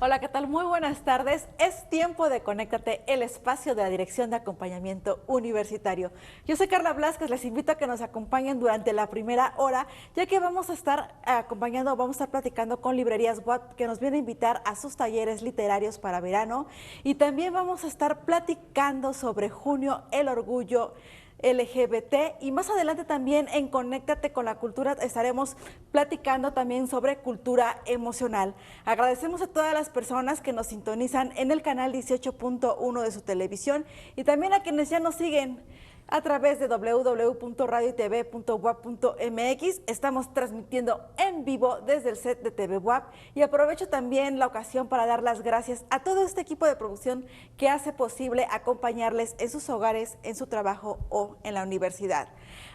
Hola, ¿qué tal? Muy buenas tardes. Es tiempo de Conéctate, el espacio de la Dirección de Acompañamiento Universitario. Yo soy Carla Blasquez, les invito a que nos acompañen durante la primera hora, ya que vamos a estar vamos a estar platicando con Librerías WAP, que nos viene a invitar a sus talleres literarios para verano, y también vamos a estar platicando sobre junio, el orgullo LGBT, y más adelante también en Conéctate con la Cultura estaremos platicando también sobre cultura emocional. Agradecemos a todas las personas que nos sintonizan en el canal 18.1 de su televisión y también a quienes ya nos siguen a través de www.radiotv.wap.mx. Estamos transmitiendo en vivo desde el set de TV WAP y aprovecho también la ocasión para dar las gracias a todo este equipo de producción que hace posible acompañarles en sus hogares, en su trabajo o en la universidad.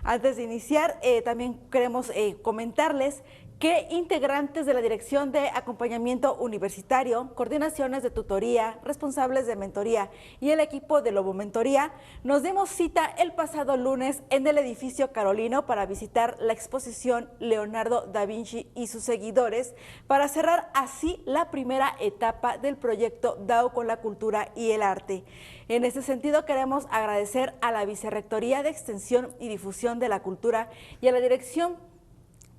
Antes de iniciar, también queremos comentarles que integrantes de la Dirección de Acompañamiento Universitario, coordinaciones de tutoría, responsables de mentoría y el equipo de Lobo Mentoría, nos dimos cita el pasado lunes en el edificio Carolino para visitar la exposición Leonardo da Vinci y sus seguidores, para cerrar así la primera etapa del proyecto DAO con la cultura y el arte. En ese sentido, queremos agradecer a la Vicerrectoría de Extensión y Difusión de la Cultura y a la Dirección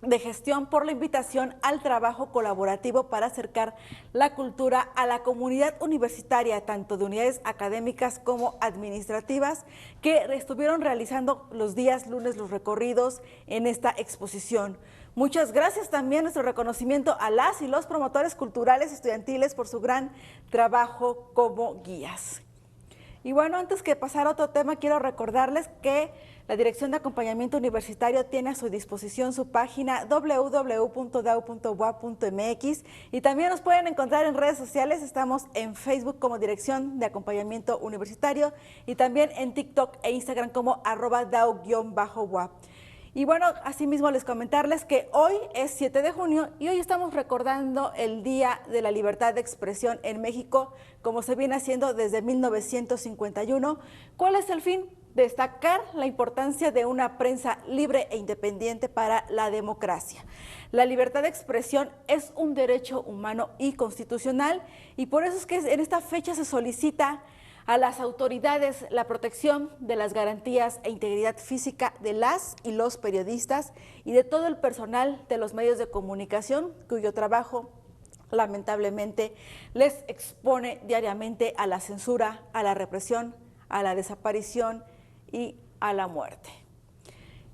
de Gestión por la invitación al trabajo colaborativo para acercar la cultura a la comunidad universitaria, tanto de unidades académicas como administrativas, que estuvieron realizando los días lunes los recorridos en esta exposición. Muchas gracias también, nuestro reconocimiento a las y los promotores culturales estudiantiles por su gran trabajo como guías. Y bueno, antes que pasar a otro tema, quiero recordarles que la Dirección de Acompañamiento Universitario tiene a su disposición su página www.dau.wap.mx y también nos pueden encontrar en redes sociales. Estamos en Facebook como Dirección de Acompañamiento Universitario y también en TikTok e Instagram como @dau_wap. Y bueno, asimismo les comentarles que hoy es 7 de junio y hoy estamos recordando el Día de la Libertad de Expresión en México, como se viene haciendo desde 1951. ¿Cuál es el fin? Destacar la importancia de una prensa libre e independiente para la democracia. La libertad de expresión es un derecho humano y constitucional, y por eso es que en esta fecha se solicita a las autoridades la protección de las garantías e integridad física de las y los periodistas y de todo el personal de los medios de comunicación cuyo trabajo lamentablemente les expone diariamente a la censura, a la represión, a la desaparición y a la muerte.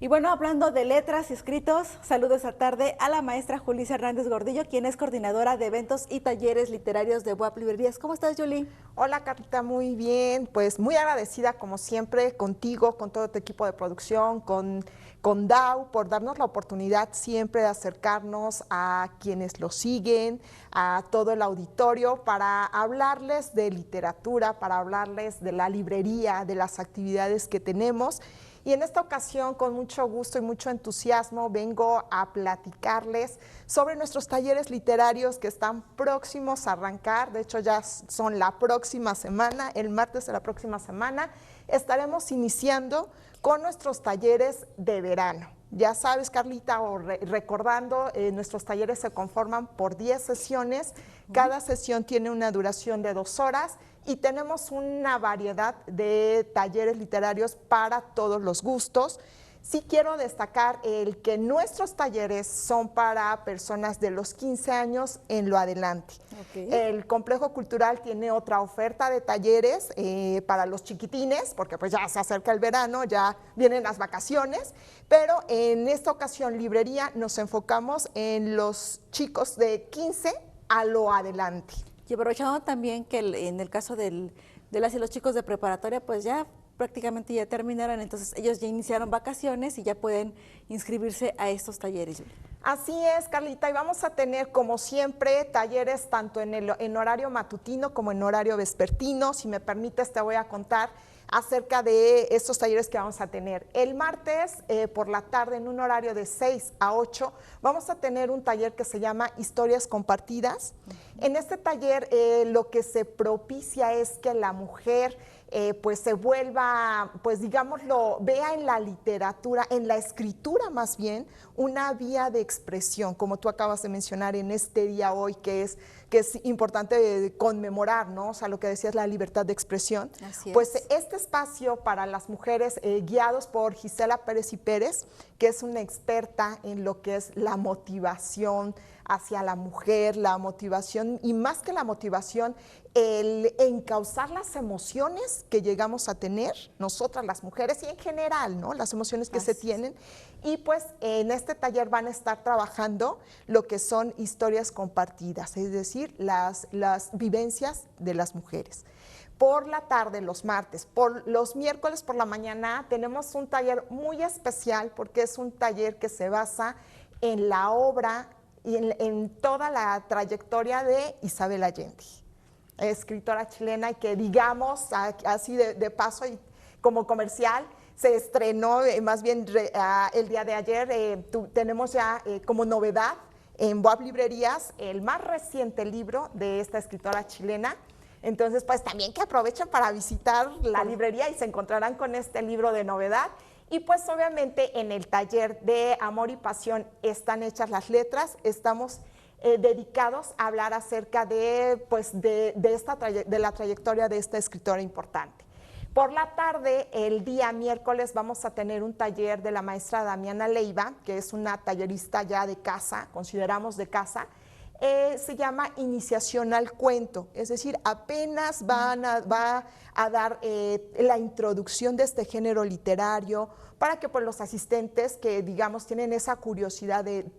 Y bueno, hablando de letras y escritos, saludo esta tarde a la maestra Julissa Hernández Gordillo, quien es coordinadora de eventos y talleres literarios de WAP Librerías. ¿Cómo estás, Yuli? Hola, Carlita, muy bien. Pues muy agradecida, como siempre, contigo, con todo tu equipo de producción, con DAO, por darnos la oportunidad siempre de acercarnos a quienes lo siguen, a todo el auditorio, para hablarles de literatura, para hablarles de la librería, de las actividades que tenemos. Y en esta ocasión, con mucho gusto y mucho entusiasmo, vengo a platicarles sobre nuestros talleres literarios que están próximos a arrancar. De hecho, ya son la próxima semana, el martes de la próxima semana, estaremos iniciando con nuestros talleres de verano. Ya sabes, Carlita, recordando, nuestros talleres se conforman por 10 sesiones. Cada sesión tiene una duración de 2 horas. Y tenemos una variedad de talleres literarios para todos los gustos. Sí quiero destacar el que nuestros talleres son para personas de los 15 años en lo adelante. Okay. El Complejo Cultural tiene otra oferta de talleres para los chiquitines, porque pues ya se acerca el verano, ya vienen las vacaciones, pero en esta ocasión Librería nos enfocamos en los chicos de 15 a lo adelante. Y aprovechando también que en el caso de las y los chicos de preparatoria, pues ya prácticamente ya terminaron, entonces ellos ya iniciaron vacaciones y ya pueden inscribirse a estos talleres. Así es, Carlita, y vamos a tener, como siempre, talleres tanto en horario matutino como en horario vespertino. Si me permites, te voy a contar acerca de estos talleres que vamos a tener. El martes por la tarde, en un horario de 6 a 8, vamos a tener un taller que se llama Historias Compartidas. En este taller lo que se propicia es que la mujer pues se vuelva, pues digámoslo, vea en la literatura, en la escritura más bien, una vía de expresión, como tú acabas de mencionar en este día hoy, que es que es importante conmemorar, ¿no? O sea, lo que decías, la libertad de expresión. Así pues es. este espacio para las mujeres, guiados por Gisela Pérez y Pérez, que es una experta en lo que es la motivación hacia la mujer, la motivación, y más que la motivación, el encauzar las emociones que llegamos a tener, nosotras las mujeres y en general, ¿no? Las emociones que se tienen. Y pues en este taller van a estar trabajando lo que son historias compartidas, es decir, las vivencias de las mujeres. Por la tarde, los martes, por los miércoles por la mañana, tenemos un taller muy especial porque es un taller que se basa en la obra y en toda la trayectoria de Isabel Allende, escritora chilena, y que digamos, así de paso y como comercial, se estrenó más bien el día de ayer. Tenemos ya como novedad en Boab Librerías el más reciente libro de esta escritora chilena. Entonces, pues también que aprovechen para visitar la librería y se encontrarán con este libro de novedad. Y pues obviamente en el taller de Amor y Pasión están hechas las letras. Estamos dedicados a hablar acerca de, pues, de la trayectoria de esta escritora importante. Por la tarde, el día miércoles, vamos a tener un taller de la maestra Damiana Leiva, que es una tallerista ya de casa, consideramos de casa. Se llama Iniciación al Cuento, es decir, apenas va a dar la introducción de este género literario para que pues, los asistentes que, digamos, tienen esa curiosidad de,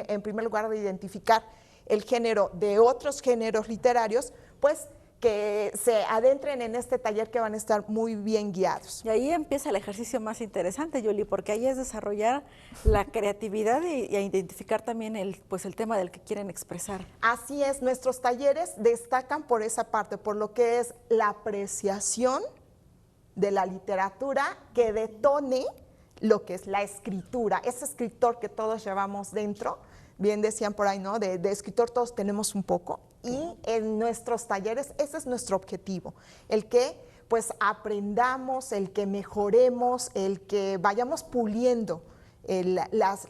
en primer lugar, de identificar el género de otros géneros literarios, pues que se adentren en este taller, que van a estar muy bien guiados. Y ahí empieza el ejercicio más interesante, Yuli, porque ahí es desarrollar la creatividad y a identificar también pues el tema del que quieren expresar. Así es, nuestros talleres destacan por esa parte, por lo que es la apreciación de la literatura que detone lo que es la escritura, ese escritor que todos llevamos dentro. Bien decían por ahí, ¿no? De escritor todos tenemos un poco, y en nuestros talleres ese es nuestro objetivo, el que pues aprendamos, el que mejoremos, el que vayamos puliendo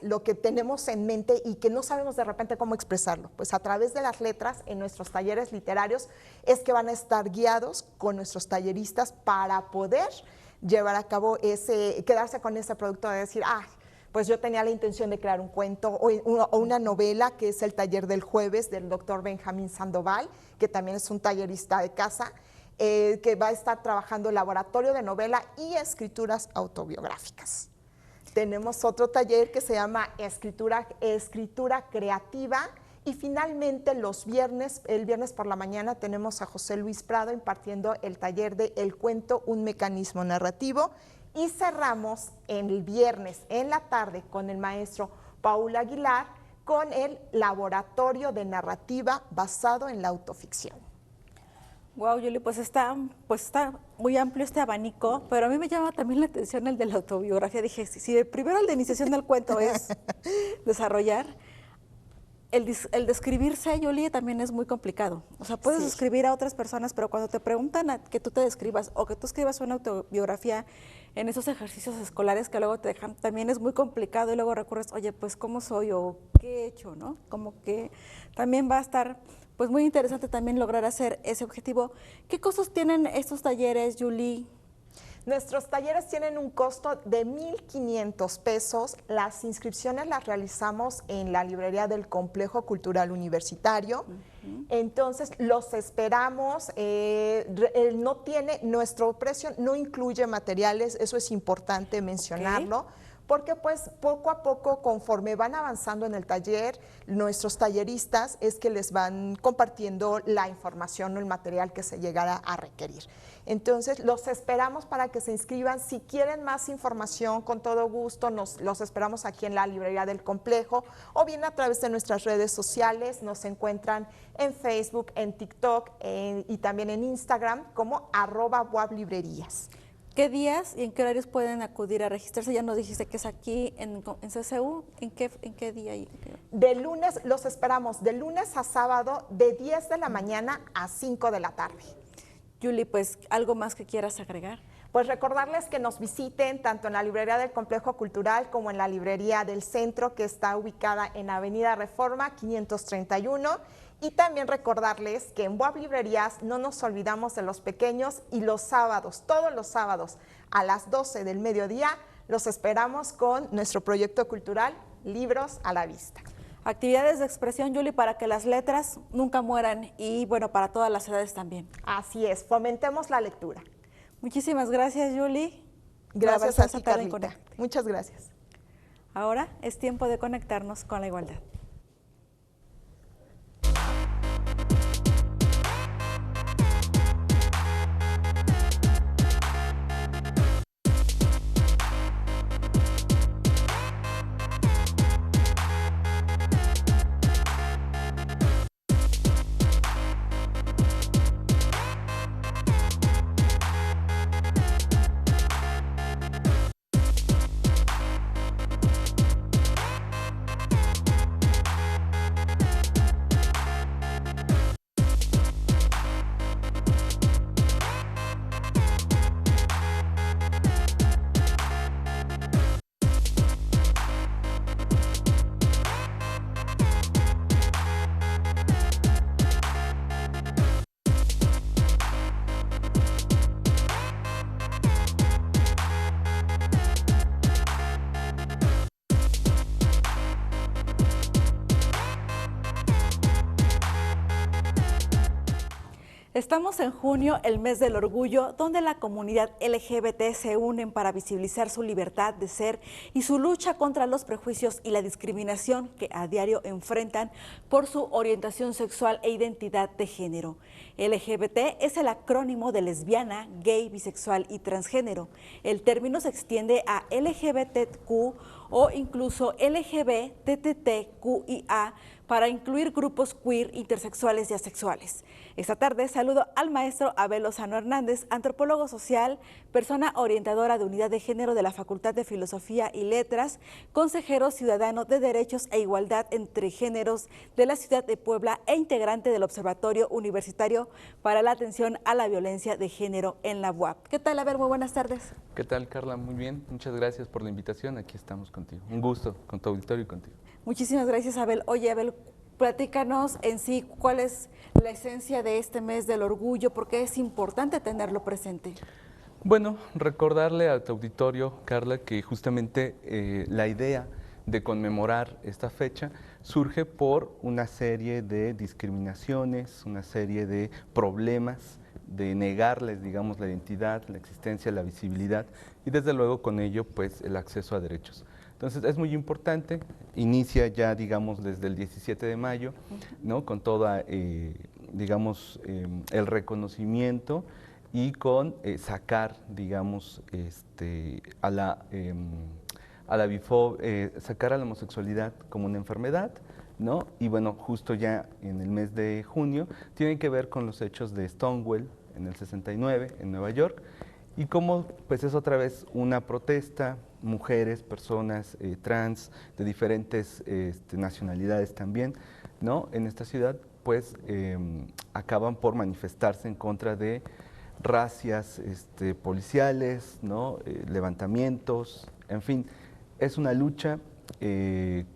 lo que tenemos en mente y que no sabemos de repente cómo expresarlo. Pues a través de las letras en nuestros talleres literarios es que van a estar guiados con nuestros talleristas para poder llevar a cabo quedarse con ese producto de decir, pues yo tenía la intención de crear un cuento o una novela, que es el taller del jueves del doctor Benjamín Sandoval, que también es un tallerista de casa, que va a estar trabajando laboratorio de novela y escrituras autobiográficas. Tenemos otro taller que se llama escritura creativa, y finalmente el viernes por la mañana tenemos a José Luis Prado impartiendo el taller de El cuento, un mecanismo narrativo. Y cerramos el viernes en la tarde con el maestro Paul Aguilar con el laboratorio de narrativa basado en la autoficción. Wow, Yuli, pues está muy amplio este abanico, pero a mí me llama también la atención el de la autobiografía. Dije, si primero el de iniciación del cuento es desarrollar, el describirse, Yoli, también es muy complicado. O sea, puedes describir a otras personas, pero cuando te preguntan que tú te describas o que tú escribas una autobiografía en esos ejercicios escolares que luego te dejan, también es muy complicado, y luego recurres, oye, pues ¿cómo soy o qué he hecho, no? Como que también va a estar pues muy interesante también lograr hacer ese objetivo. ¿Qué costos tienen estos talleres, Yuli? Nuestros talleres tienen un costo de 1,500 pesos. Las inscripciones las realizamos en la librería del Complejo Cultural Universitario. Entonces, los esperamos. Nuestro precio no incluye materiales, eso es importante mencionarlo. Porque pues poco a poco, conforme van avanzando en el taller, nuestros talleristas es que les van compartiendo la información o el material que se llegara a requerir. Entonces, los esperamos para que se inscriban. Si quieren más información, con todo gusto, los esperamos aquí en la librería del complejo, o bien a través de nuestras redes sociales. Nos encuentran en Facebook, en TikTok y también en Instagram como @boablibrerías. ¿Qué días y en qué horarios pueden acudir a registrarse? Ya nos dijiste que es aquí en CCU. ¿En qué día? De lunes, los esperamos de lunes a sábado, de 10 de la mañana a 5 de la tarde. Yuli, pues, ¿algo más que quieras agregar? Pues recordarles que nos visiten tanto en la librería del Complejo Cultural como en la librería del Centro, que está ubicada en Avenida Reforma 531. Y también recordarles que en Boab Librerías no nos olvidamos de los pequeños y los sábados, todos los sábados a las 12 del mediodía, los esperamos con nuestro proyecto cultural Libros a la Vista. Actividades de expresión, Yuli, para que las letras nunca mueran y bueno, para todas las edades también. Así es, fomentemos la lectura. Muchísimas gracias, Yuli. Gracias a ti, Carlita. Muchas gracias. Ahora es tiempo de conectarnos con la igualdad. Estamos en junio, el mes del orgullo, donde la comunidad LGBT se unen para visibilizar su libertad de ser y su lucha contra los prejuicios y la discriminación que a diario enfrentan por su orientación sexual e identidad de género. LGBT es el acrónimo de lesbiana, gay, bisexual y transgénero. El término se extiende a LGBTQ o incluso LGBTTQIA para incluir grupos queer, intersexuales y asexuales. Esta tarde saludo al maestro Abel Lozano Hernández, antropólogo social, persona orientadora de unidad de género de la Facultad de Filosofía y Letras, consejero ciudadano de Derechos e Igualdad entre Géneros de la ciudad de Puebla e integrante del Observatorio Universitario para la Atención a la Violencia de Género en la UAP. ¿Qué tal, Abel? Muy buenas tardes. ¿Qué tal, Carla? Muy bien. Muchas gracias por la invitación. Aquí estamos contigo. Un gusto con tu auditorio y contigo. Muchísimas gracias, Abel. Oye, Abel, platícanos en sí cuál es la esencia de este mes del orgullo, porque es importante tenerlo presente. Bueno, recordarle a tu auditorio, Carla, que justamente la idea de conmemorar esta fecha surge por una serie de discriminaciones, una serie de problemas, de negarles, digamos, la identidad, la existencia, la visibilidad y desde luego con ello, pues, el acceso a derechos. Entonces es muy importante, inicia ya, digamos, desde el 17 de mayo, ¿no? Con toda, digamos, el reconocimiento y con sacar, digamos, sacar a la homosexualidad como una enfermedad, ¿no? Y bueno, justo ya en el mes de junio, tiene que ver con los hechos de Stonewall en el 69 en Nueva York, y cómo pues es otra vez una protesta, mujeres, personas trans de diferentes nacionalidades también, ¿no? En esta ciudad pues acaban por manifestarse en contra de racias policiales, ¿no? Levantamientos, en fin, es una lucha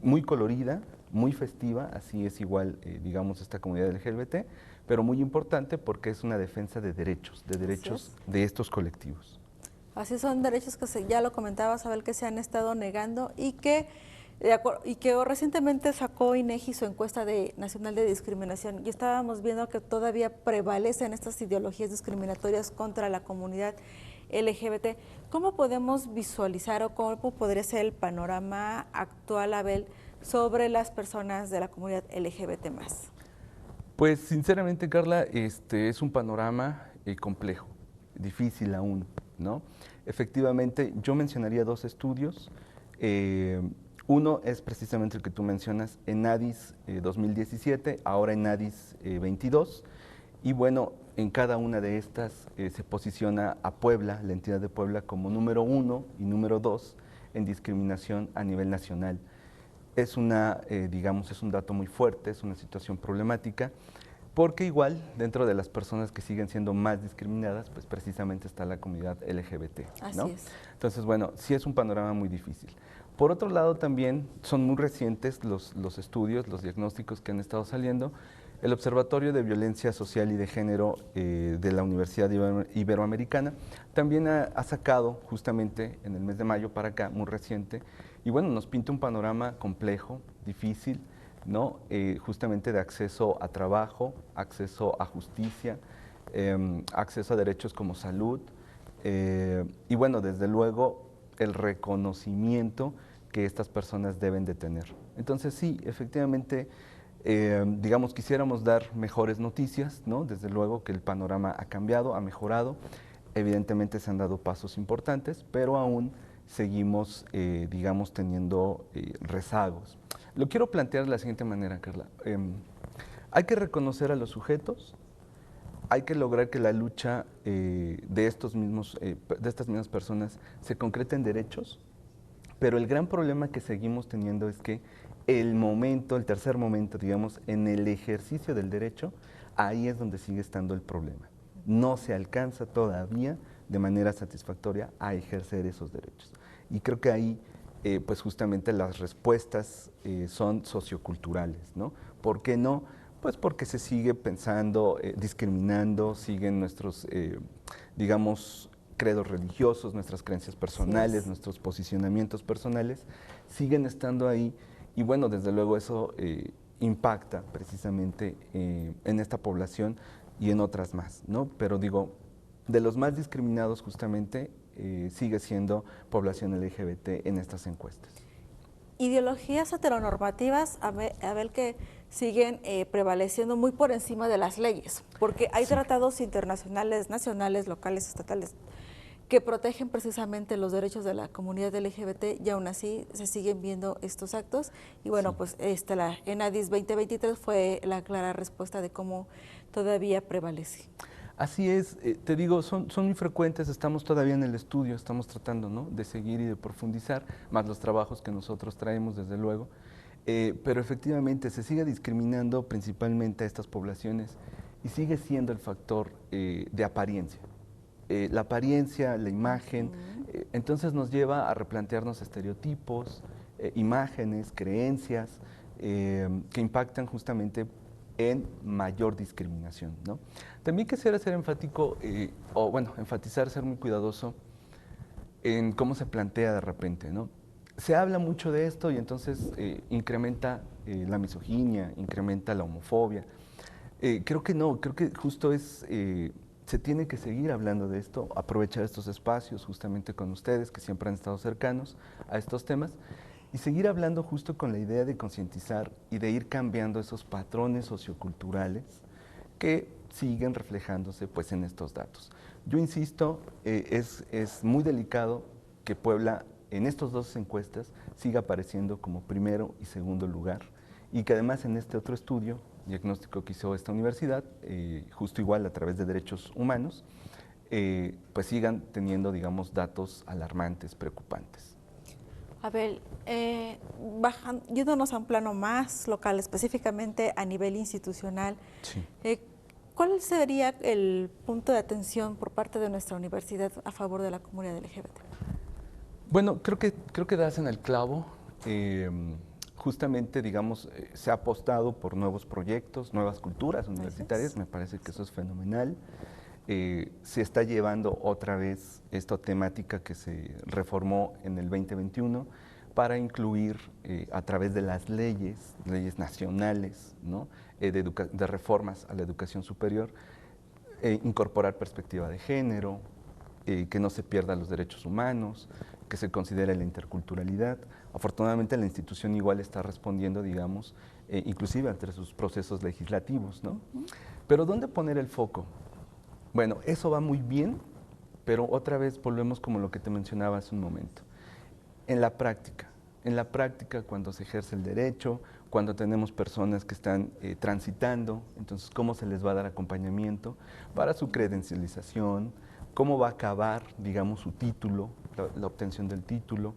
muy colorida, muy festiva, así es igual, digamos, esta comunidad LGBT, pero muy importante porque es una defensa de derechos de estos colectivos. Así son derechos que ya lo comentaba Abel, que se han estado negando y que recientemente sacó INEGI su encuesta nacional de discriminación y estábamos viendo que todavía prevalecen estas ideologías discriminatorias contra la comunidad LGBT. ¿Cómo podemos visualizar o cómo podría ser el panorama actual, Abel, sobre las personas de la comunidad LGBT más? Pues sinceramente, Carla, es un panorama complejo, difícil aún, ¿no? Efectivamente, yo mencionaría dos estudios. Uno es precisamente el que tú mencionas, ENADIS 2017, ahora ENADIS 22, y bueno, en cada una de estas se posiciona a Puebla, la entidad de Puebla, como número 1 y número 2 en discriminación a nivel nacional. Es digamos, es un dato muy fuerte, es una situación problemática, porque igual dentro de las personas que siguen siendo más discriminadas, pues precisamente está la comunidad LGBT, ¿no? Así es. Entonces, bueno, sí es un panorama muy difícil. Por otro lado, también son muy recientes los estudios, los diagnósticos que han estado saliendo, el Observatorio de Violencia Social y de Género de la Universidad Iberoamericana también ha sacado justamente en el mes de mayo para acá, muy reciente, y bueno, nos pinta un panorama complejo, difícil, ¿no? Justamente de acceso a trabajo, acceso a justicia, acceso a derechos como salud, y bueno, desde luego el reconocimiento que estas personas deben de tener. Entonces sí, efectivamente, digamos, quisiéramos dar mejores noticias, ¿no? Desde luego que el panorama ha cambiado, ha mejorado, evidentemente se han dado pasos importantes, pero aún seguimos, digamos, teniendo rezagos. Lo quiero plantear de la siguiente manera, Carla. Hay que reconocer a los sujetos, hay que lograr que la lucha de estas mismas personas se concrete en derechos, pero el gran problema que seguimos teniendo es que el tercer momento, digamos, en el ejercicio del derecho, ahí es donde sigue estando el problema. No se alcanza todavía de manera satisfactoria a ejercer esos derechos. Y creo que ahí, pues justamente las respuestas son socioculturales, ¿no? ¿Por qué no? Pues porque se sigue pensando, discriminando, siguen nuestros, digamos, credos religiosos, nuestras creencias personales, nuestros posicionamientos personales, siguen estando ahí y bueno, desde luego eso impacta precisamente en esta población y en otras más, ¿no? Pero digo, de los más discriminados justamente sigue siendo población LGBT en estas encuestas. Ideologías heteronormativas, Abel, que siguen prevaleciendo muy por encima de las leyes, porque hay tratados internacionales, nacionales, locales, estatales, que protegen precisamente los derechos de la comunidad LGBT y aún así se siguen viendo estos actos. Y bueno, pues la ENADIS 2023 fue la clara respuesta de cómo todavía prevalece. Así es, te digo, son muy frecuentes, estamos todavía en el estudio, estamos tratando, ¿no?, de seguir y de profundizar, más los trabajos que nosotros traemos, desde luego, pero efectivamente se sigue discriminando principalmente a estas poblaciones y sigue siendo el factor de apariencia. La apariencia, la imagen, entonces nos lleva a replantearnos estereotipos, imágenes, creencias que impactan justamente en mayor discriminación, ¿no? También quisiera ser enfático, enfatizar, ser muy cuidadoso en cómo se plantea de repente, ¿no? Se habla mucho de esto y entonces incrementa la misoginia, incrementa la homofobia. Creo que no, creo que justo se tiene que seguir hablando de esto, aprovechar estos espacios justamente con ustedes que siempre han estado cercanos a estos temas y seguir hablando justo con la idea de concientizar y de ir cambiando esos patrones socioculturales que siguen reflejándose pues en estos datos. Yo insisto, es muy delicado que Puebla en estas dos encuestas siga apareciendo como primero y segundo lugar y que además en este otro estudio, diagnóstico que hizo esta universidad, justo igual a través de derechos humanos, pues sigan teniendo, digamos, datos alarmantes, preocupantes. Abel, yéndonos a un plano más local, específicamente a nivel institucional, Sí. ¿Cuál sería el punto de atención por parte de nuestra universidad a favor de la comunidad LGBT? Bueno, creo que das en el clavo. Justamente, digamos, se ha apostado por nuevos proyectos, nuevas culturas universitarias, me parece que eso es fenomenal. Se está llevando otra vez esta temática que se reformó en el 2021 para incluir a través de las leyes nacionales, ¿no?, de reformas a la educación superior, incorporar perspectiva de género, que no se pierdan los derechos humanos, que se considere la interculturalidad. Afortunadamente la institución igual está respondiendo, digamos, inclusive entre sus procesos legislativos, ¿no? Pero ¿dónde poner el foco? Bueno, eso va muy bien, pero otra vez volvemos como lo que te mencionaba hace un momento. En la práctica cuando se ejerce el derecho, cuando tenemos personas que están transitando, entonces cómo se les va a dar acompañamiento para su credencialización, cómo va a acabar, digamos, su título, la obtención del título.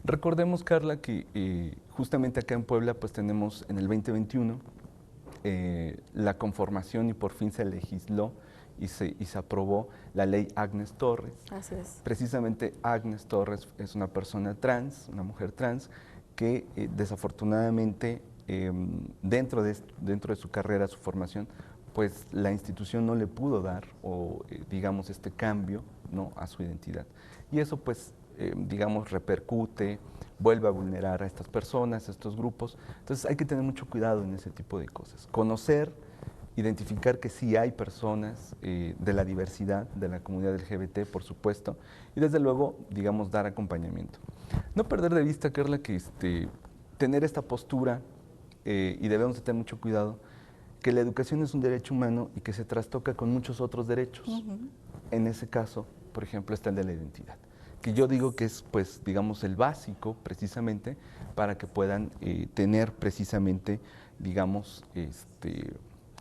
Recordemos, Carla, que justamente acá en Puebla pues tenemos en el 2021 la conformación y por fin se legisló y se aprobó la ley Agnes Torres. Así es. Precisamente Agnes Torres es una persona trans, una mujer trans, que desafortunadamente dentro de su carrera, su formación, pues la institución no le pudo dar, o digamos, este cambio, ¿no?, a su identidad. Y eso, pues, digamos, repercute, vuelve a vulnerar a estas personas, a estos grupos. Entonces hay que tener mucho cuidado en ese tipo de cosas. Conocer, identificar que sí hay personas de la diversidad, de la comunidad LGBT, por supuesto, y desde luego, digamos, dar acompañamiento. No perder de vista, Carla, que tener esta postura, y debemos de tener mucho cuidado, que la educación es un derecho humano y que se trastoca con muchos otros derechos. En ese caso, por ejemplo, está el de la identidad, que yo digo que es, pues, digamos, el básico, precisamente, para que puedan tener, precisamente, digamos,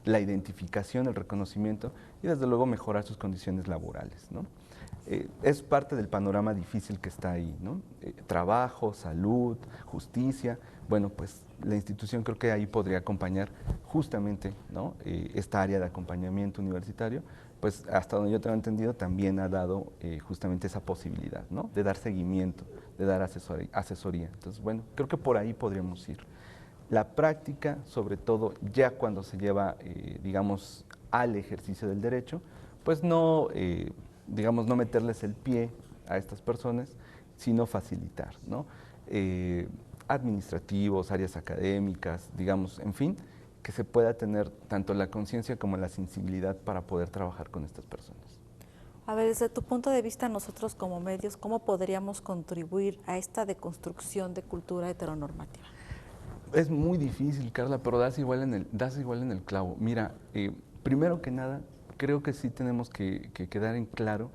la identificación, el reconocimiento y, desde luego, mejorar sus condiciones laborales, ¿no? Es parte del panorama difícil que está ahí, ¿no? Trabajo, salud, justicia. Bueno, pues la institución creo que ahí podría acompañar justamente, ¿no?, esta área de acompañamiento universitario, pues hasta donde yo tengo entendido también ha dado justamente esa posibilidad, ¿no?, de dar seguimiento, de dar asesoría. Entonces, bueno, creo que por ahí podríamos ir. La práctica, sobre todo ya cuando se lleva, digamos, al ejercicio del derecho, pues no, digamos, no meterles el pie a estas personas, sino facilitar, ¿no? Administrativos, áreas académicas, digamos, en fin, que se pueda tener tanto la conciencia como la sensibilidad para poder trabajar con estas personas. A ver, desde tu punto de vista, nosotros como medios, ¿cómo podríamos contribuir a esta deconstrucción de cultura heteronormativa? Es muy difícil, Carla, pero das igual en el clavo. Mira, primero que nada, creo que sí tenemos que quedar en claro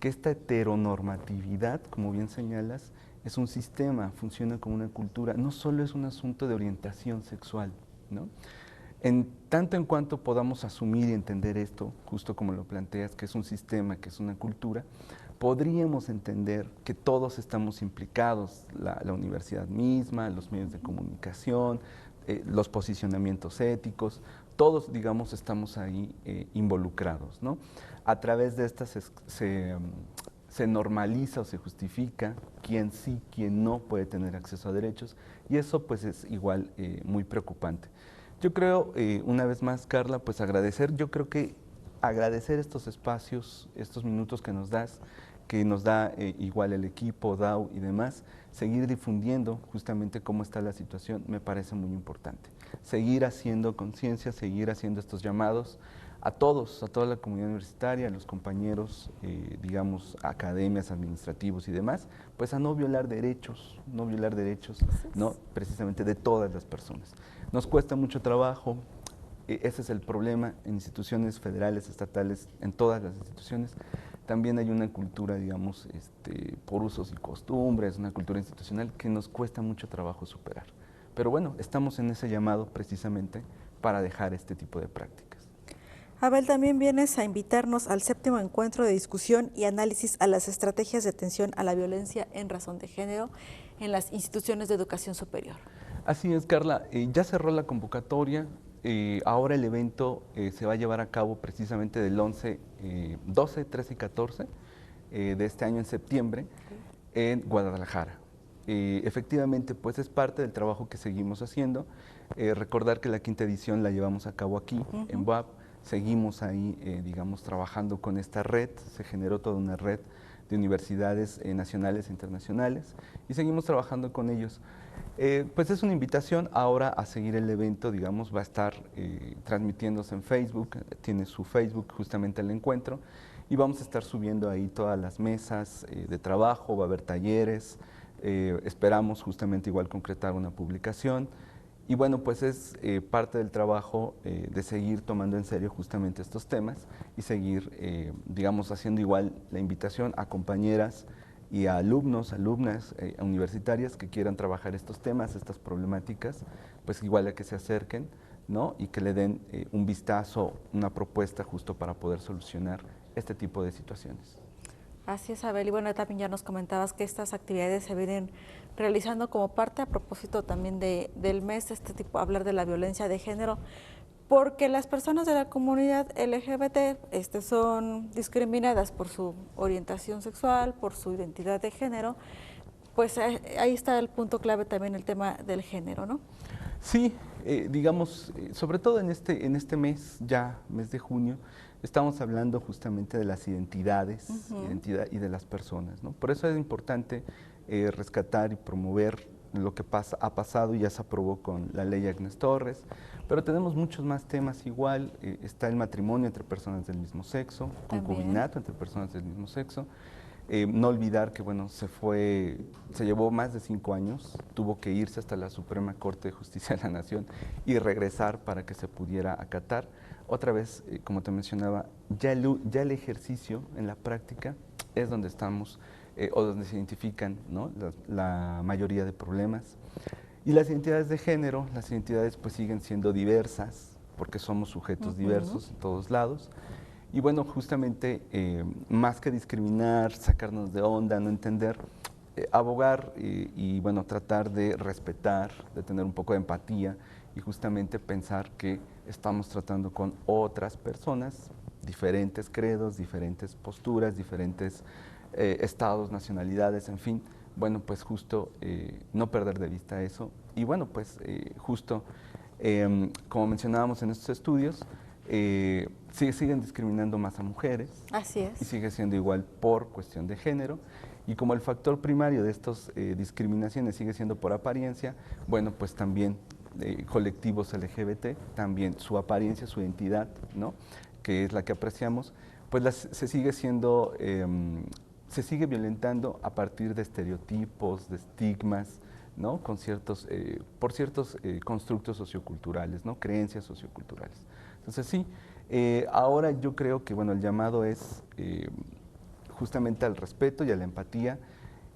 que esta heteronormatividad, como bien señalas, es un sistema, funciona como una cultura, no solo es un asunto de orientación sexual, ¿no? En tanto en cuanto podamos asumir y entender esto, justo como lo planteas, que es un sistema, que es una cultura, podríamos entender que todos estamos implicados, la universidad misma, los medios de comunicación, los posicionamientos éticos, todos, digamos, estamos ahí involucrados, ¿no? A través de estas se normaliza o se justifica quién sí, quién no puede tener acceso a derechos, y eso pues es igual muy preocupante. Yo creo, una vez más, Carla, pues yo creo que agradecer estos espacios, estos minutos que nos das, que nos da igual el equipo, DAO y demás, seguir difundiendo justamente cómo está la situación me parece muy importante. Seguir haciendo conciencia, seguir haciendo estos llamados a todos, a toda la comunidad universitaria, a los compañeros, digamos, academias, administrativos y demás, pues a no violar derechos, ¿no?, precisamente de todas las personas. Nos cuesta mucho trabajo, ese es el problema en instituciones federales, estatales, en todas las instituciones. También hay una cultura, digamos, por usos y costumbres, una cultura institucional que nos cuesta mucho trabajo superar. Pero bueno, estamos en ese llamado precisamente para dejar este tipo de prácticas. Abel, también vienes a invitarnos al 7º encuentro de discusión y análisis a las estrategias de atención a la violencia en razón de género en las instituciones de educación superior. Así es, Carla. Ya cerró la convocatoria. Ahora el evento se va a llevar a cabo precisamente del 12, 13 y 14 de este año en septiembre en Guadalajara. Efectivamente, pues es parte del trabajo que seguimos haciendo. Recordar que la 5ª edición la llevamos a cabo aquí, en BUAP. Seguimos ahí, digamos, trabajando con esta red. Se generó toda una red de universidades nacionales e internacionales y seguimos trabajando con ellos. Pues es una invitación ahora a seguir el evento, digamos, va a estar transmitiéndose en Facebook, tiene su Facebook justamente el encuentro, y vamos a estar subiendo ahí todas las mesas de trabajo, va a haber talleres, esperamos justamente igual concretar una publicación, y bueno, pues es parte del trabajo de seguir tomando en serio justamente estos temas y seguir, digamos, haciendo igual la invitación a compañeras y a alumnos, alumnas universitarias que quieran trabajar estos temas, estas problemáticas, pues igual a que se acerquen, ¿no?, y que le den un vistazo, una propuesta justo para poder solucionar este tipo de situaciones. Así es, Abel. Y bueno, también ya nos comentabas que estas actividades se vienen realizando como parte, a propósito también del mes, hablar de la violencia de género, porque las personas de la comunidad LGBT son discriminadas por su orientación sexual, por su identidad de género, pues ahí está el punto clave también, el tema del género, ¿no? Sí, digamos, sobre todo en este mes, ya mes de junio, estamos hablando justamente de las identidades y de las personas, ¿no? Por eso es importante rescatar y promover lo que ha pasado y ya se aprobó con la ley Agnes Torres, pero tenemos muchos más temas igual, está el matrimonio entre personas del mismo sexo, concubinato entre personas del mismo sexo. No olvidar que, bueno, se llevó más de 5 años, tuvo que irse hasta la Suprema Corte de Justicia de la Nación y regresar para que se pudiera acatar. Otra vez, como te mencionaba, ya el ejercicio en la práctica es donde estamos, o donde se identifican, ¿no?, la mayoría de problemas. Y las identidades de género, las identidades pues siguen siendo diversas, porque somos sujetos diversos en todos lados. Y bueno, justamente, más que discriminar, sacarnos de onda, no entender, abogar y bueno, tratar de respetar, de tener un poco de empatía y justamente pensar que estamos tratando con otras personas, diferentes credos, diferentes posturas, diferentes estados, nacionalidades, en fin. Bueno, pues justo no perder de vista eso. Y bueno, pues justo como mencionábamos en estos estudios, siguen discriminando más a mujeres. Así es. Y sigue siendo igual por cuestión de género. Y como el factor primario de estas discriminaciones sigue siendo por apariencia, bueno, pues también colectivos LGBT, también su apariencia, su identidad, ¿no?, que es la que apreciamos, pues se sigue violentando a partir de estereotipos, de estigmas, ¿no?, por ciertos constructos socioculturales, ¿no?, creencias socioculturales. Entonces sí, ahora yo creo que, bueno, el llamado es justamente al respeto y a la empatía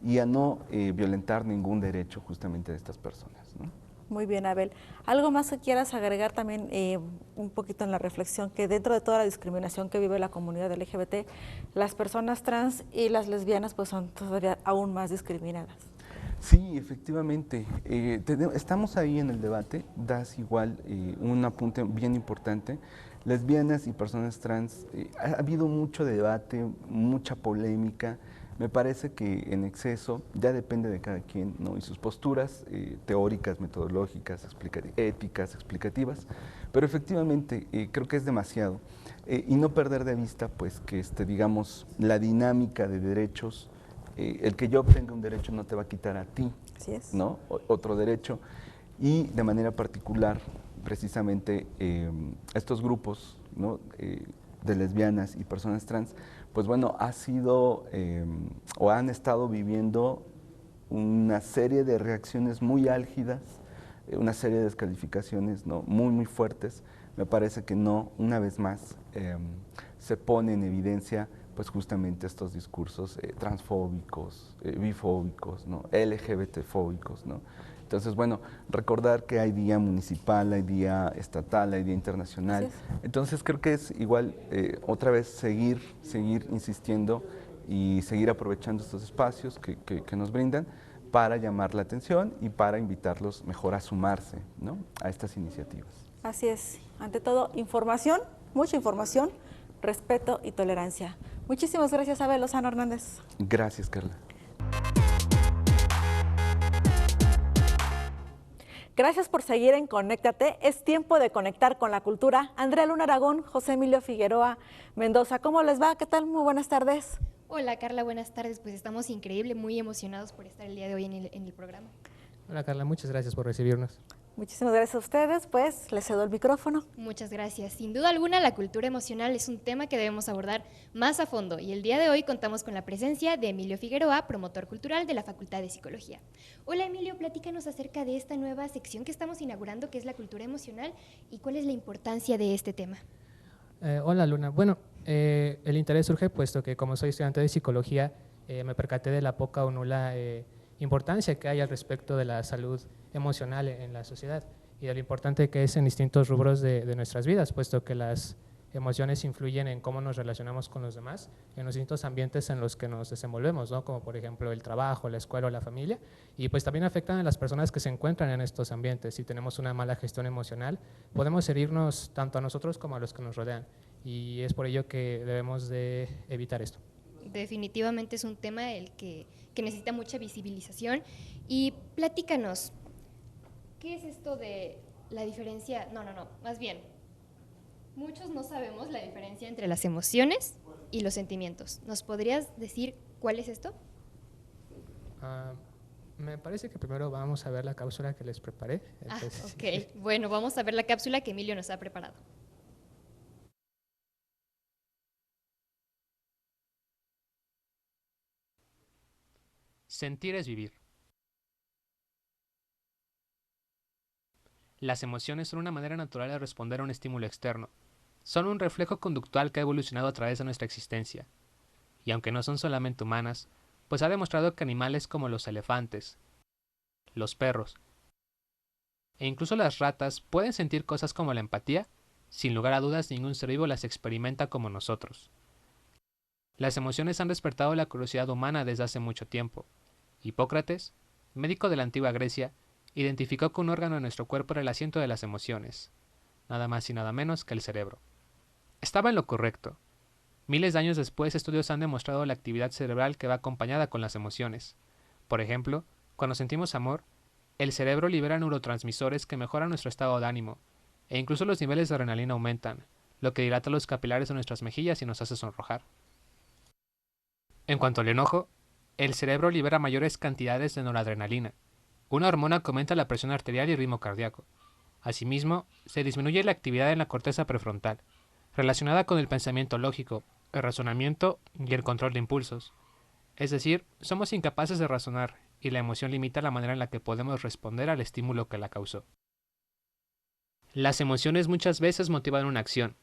y a no violentar ningún derecho justamente de estas personas, ¿no? Muy bien, Abel. ¿Algo más que quieras agregar también un poquito en la reflexión, que dentro de toda la discriminación que vive la comunidad LGBT, las personas trans y las lesbianas pues son todavía aún más discriminadas? Sí, efectivamente. Estamos ahí en el debate, das igual un apunte bien importante. Lesbianas y personas trans, ha habido mucho debate, mucha polémica. Me parece que en exceso ya depende de cada quien, ¿no?, y sus posturas teóricas, metodológicas, éticas, explicativas, pero efectivamente creo que es demasiado. Y no perder de vista pues que digamos, la dinámica de derechos, el que yo obtenga un derecho no te va a quitar a ti, Así es, ¿no?, otro derecho. Y de manera particular, precisamente, estos grupos, ¿no?, de lesbianas y personas trans, pues bueno, o han estado viviendo una serie de reacciones muy álgidas, una serie de descalificaciones, ¿no?, muy, muy fuertes. Me parece que no, una vez más, se pone en evidencia pues justamente estos discursos transfóbicos, bifóbicos, ¿no?, LGBT-fóbicos, ¿no? Entonces, bueno, recordar que hay día municipal, hay día estatal, hay día internacional. Entonces, creo que es igual, otra vez, seguir insistiendo y seguir aprovechando estos espacios que nos brindan para llamar la atención y para invitarlos mejor a sumarse, ¿no?, a estas iniciativas. Así es. Ante todo, información, mucha información, respeto y tolerancia. Muchísimas gracias, Abel Lozano Hernández. Gracias, Carla. Gracias por seguir en Conéctate. Es tiempo de conectar con la cultura. Andrea Luna Aragón, José Emilio Figueroa Mendoza, ¿cómo les va? ¿Qué tal? Muy buenas tardes. Hola, Carla, buenas tardes. Pues estamos increíble, muy emocionados por estar el día de hoy en el programa. Hola, Carla, muchas gracias por recibirnos. Muchísimas gracias a ustedes, pues les cedo el micrófono. Muchas gracias. Sin duda alguna, la cultura emocional es un tema que debemos abordar más a fondo y el día de hoy contamos con la presencia de Emilio Figueroa, promotor cultural de la Facultad de Psicología. Hola, Emilio, platícanos acerca de esta nueva sección que estamos inaugurando, que es la cultura emocional, y cuál es la importancia de este tema. Hola, Luna. Bueno, el interés surge puesto que como soy estudiante de Psicología, me percaté de la poca o nula importancia que hay al respecto de la salud emocional en la sociedad y de lo importante que es en distintos rubros de nuestras vidas, puesto que las emociones influyen en cómo nos relacionamos con los demás, en los distintos ambientes en los que nos desenvolvemos, ¿no?, como por ejemplo el trabajo, la escuela o la familia, y pues también afectan a las personas que se encuentran en estos ambientes. Si tenemos una mala gestión emocional, podemos herirnos tanto a nosotros como a los que nos rodean, y es por ello que debemos de evitar esto. Definitivamente es un tema que necesita mucha visibilización. Y platícanos, ¿qué es esto de la diferencia? No, más bien, muchos no sabemos la diferencia entre las emociones y los sentimientos. ¿Nos podrías decir cuál es esto? Me parece que primero vamos a ver la cápsula que les preparé. Ok. Bueno, vamos a ver la cápsula que Emilio nos ha preparado. Sentir es vivir. Las emociones son una manera natural de responder a un estímulo externo. Son un reflejo conductual que ha evolucionado a través de nuestra existencia. Y aunque no son solamente humanas, pues ha demostrado que animales como los elefantes, los perros e incluso las ratas pueden sentir cosas como la empatía. Sin lugar a dudas, ningún ser vivo las experimenta como nosotros. Las emociones han despertado la curiosidad humana desde hace mucho tiempo. Hipócrates, médico de la antigua Grecia, identificó que un órgano de nuestro cuerpo era el asiento de las emociones, nada más y nada menos que el cerebro. Estaba en lo correcto. Miles de años después, estudios han demostrado la actividad cerebral que va acompañada con las emociones. Por ejemplo, cuando sentimos amor, el cerebro libera neurotransmisores que mejoran nuestro estado de ánimo, e incluso los niveles de adrenalina aumentan, lo que dilata los capilares de nuestras mejillas y nos hace sonrojar. En cuanto al enojo, el cerebro libera mayores cantidades de noradrenalina, una hormona que aumenta la presión arterial y el ritmo cardíaco. Asimismo, se disminuye la actividad en la corteza prefrontal, relacionada con el pensamiento lógico, el razonamiento y el control de impulsos. Es decir, somos incapaces de razonar, y la emoción limita la manera en la que podemos responder al estímulo que la causó. Las emociones muchas veces motivan una acción.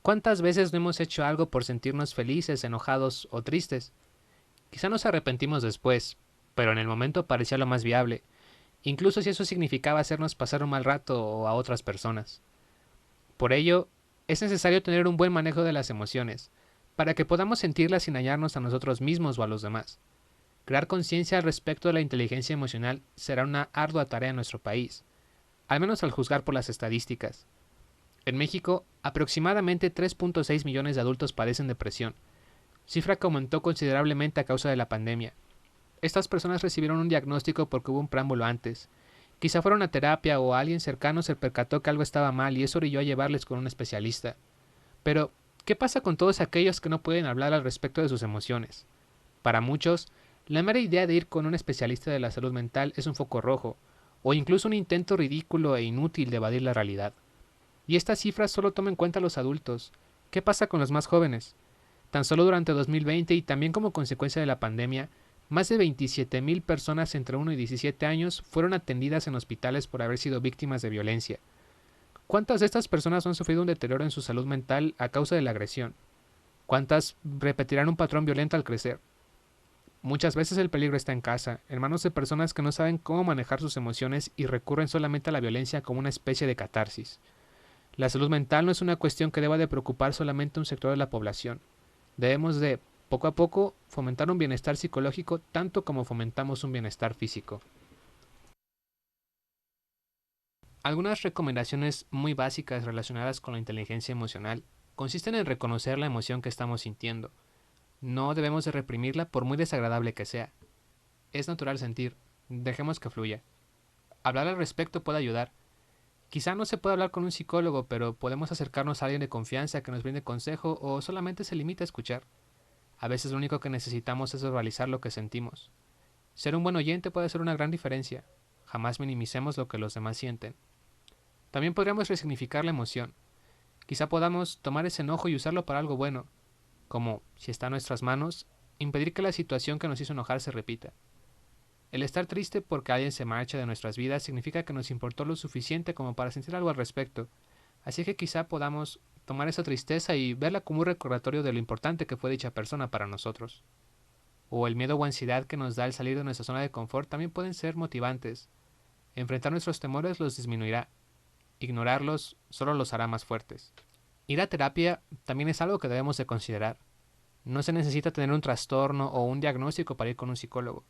¿Cuántas veces no hemos hecho algo por sentirnos felices, enojados o tristes? Quizá nos arrepentimos después, pero en el momento parecía lo más viable, incluso si eso significaba hacernos pasar un mal rato o a otras personas. Por ello, es necesario tener un buen manejo de las emociones, para que podamos sentirlas sin dañarnos a nosotros mismos o a los demás. Crear conciencia al respecto de la inteligencia emocional será una ardua tarea en nuestro país, al menos al juzgar por las estadísticas. En México, aproximadamente 3.6 millones de adultos padecen depresión, cifra que aumentó considerablemente a causa de la pandemia. Estas personas recibieron un diagnóstico porque hubo un preámbulo antes. Quizá fueron a terapia o alguien cercano se percató que algo estaba mal y eso orilló a llevarles con un especialista. Pero, ¿qué pasa con todos aquellos que no pueden hablar al respecto de sus emociones? Para muchos, la mera idea de ir con un especialista de la salud mental es un foco rojo, o incluso un intento ridículo e inútil de evadir la realidad. Y estas cifras solo toman en cuenta a los adultos. ¿Qué pasa con los más jóvenes? Tan solo durante 2020 y también como consecuencia de la pandemia, más de 27,000 personas entre 1 y 17 años fueron atendidas en hospitales por haber sido víctimas de violencia. ¿Cuántas de estas personas han sufrido un deterioro en su salud mental a causa de la agresión? ¿Cuántas repetirán un patrón violento al crecer? Muchas veces el peligro está en casa, en manos de personas que no saben cómo manejar sus emociones y recurren solamente a la violencia como una especie de catarsis. La salud mental no es una cuestión que deba de preocupar solamente a un sector de la población. Debemos de, poco a poco, fomentar un bienestar psicológico tanto como fomentamos un bienestar físico. Algunas recomendaciones muy básicas relacionadas con la inteligencia emocional consisten en reconocer la emoción que estamos sintiendo. No debemos de reprimirla por muy desagradable que sea. Es natural sentir, dejemos que fluya. Hablar al respecto puede ayudar. Quizá no se pueda hablar con un psicólogo, pero podemos acercarnos a alguien de confianza que nos brinde consejo o solamente se limite a escuchar. A veces lo único que necesitamos es verbalizar lo que sentimos. Ser un buen oyente puede hacer una gran diferencia. Jamás minimicemos lo que los demás sienten. También podríamos resignificar la emoción. Quizá podamos tomar ese enojo y usarlo para algo bueno, como, si está en nuestras manos, impedir que la situación que nos hizo enojar se repita. El estar triste porque alguien se marcha de nuestras vidas significa que nos importó lo suficiente como para sentir algo al respecto, así que quizá podamos tomar esa tristeza y verla como un recordatorio de lo importante que fue dicha persona para nosotros. O el miedo o ansiedad que nos da el salir de nuestra zona de confort también pueden ser motivantes. Enfrentar nuestros temores los disminuirá. Ignorarlos solo los hará más fuertes. Ir a terapia también es algo que debemos de considerar. No se necesita tener un trastorno o un diagnóstico para ir con un psicólogo.